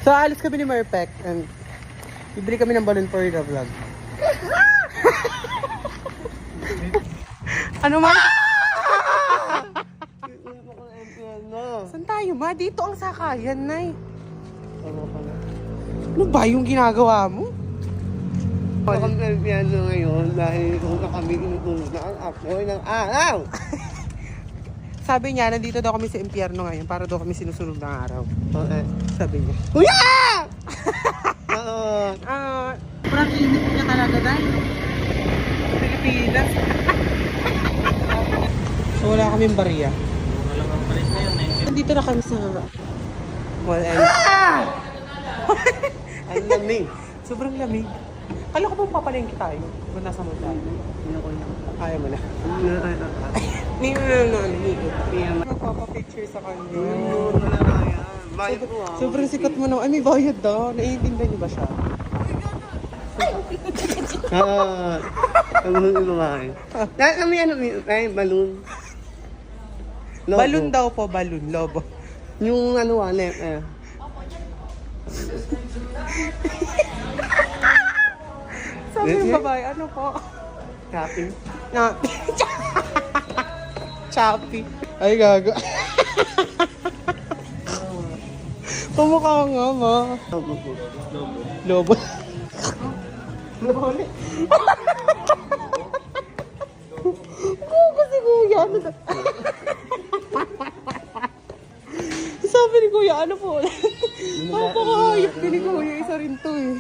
So, alis kami ni Merpek and bibili kami ng balloon for the vlog. Ano man? Saan tayo ma? Dito ang sakayan, Nay. Ano ba yung ginagawa mo? Ako ang piano ngayon dahil kung kami inutulog na ang apoy ng araw. Sabi niya, nandito daw kami sa impyerno ngayon para daw kami sinusunog ng araw. Okay. Sabi niya. Kuya! Oo. Parang init niya talaga dahil. Pilipinas. So wala kaming bariya. Nandito na kami sa mall and... Ang lamig. Sobrang lamig. Kala ko bang papalengke tayo kung nasa mall tayo. Kaya mo na. Hindi mo na magpapapicture sa kanya. Sobrang sikat mo naman. Ay, may bayad daw. Naiintindihan niyo ba siya? Ang mga lumahay. Dahil kami balloon. Lobo. Balloon daw po, balloon. Lobo. Yung wallet Sabi yung babae, ano po? Shopping. Na. Choppy. Ay, gago. Pumukha nga, ma. Lobo. Lobo. Lobo ulit. Kasi kuya, ano na? Sabi ni kuya, ano po? Papakahayop din ni kuya, isa rin to eh.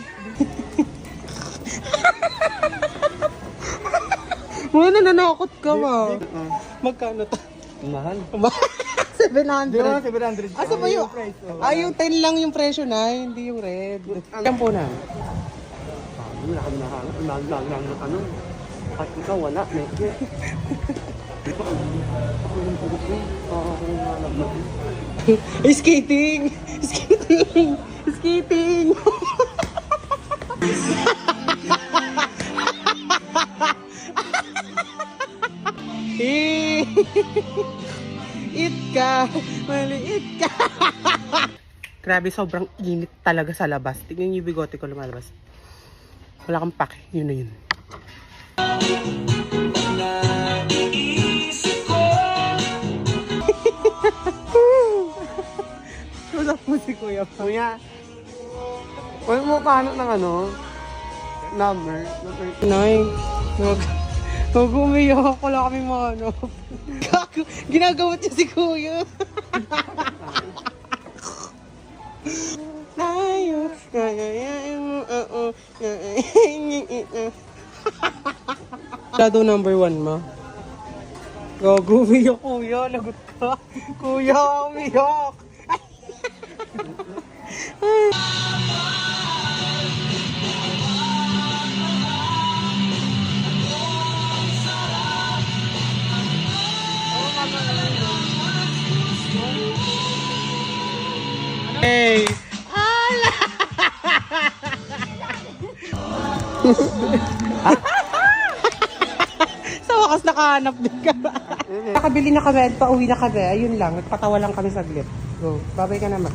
Muna nanakot ka, ma. Magkano to? Mahal. 700. 700. Asa ba yung? Yung 10 lang yung presyo na, hindi yung red. Yan po na. Wala kami nahanap. Lang ano. At ikaw wala. Dito ako yung pagod ko. Ako yung nalaglag. Skating! Skating! Skating! It ka! Maliit ka! Grabe, sobrang init talaga sa labas. Tingnan yung bigote ko lumalabas. Wala kang pake. Yun na yun. Wala po si Kuya pa. Kuya, wala mo paano ng number? Nay, mag-umiyak. Wala kami mga Ginagawa niya si Kuya. Tayo, kakayain mo, Shadow number 1, ma. Gago, umiyak, Kuya. Lagot ka. Kuya, umiyak. Hey! Ala! Sa wakas nakahanap din ka. Nakabili na kami at pauwi na kami. Ayun lang, nagpatawa lang kami saglit. Go, babay ka naman.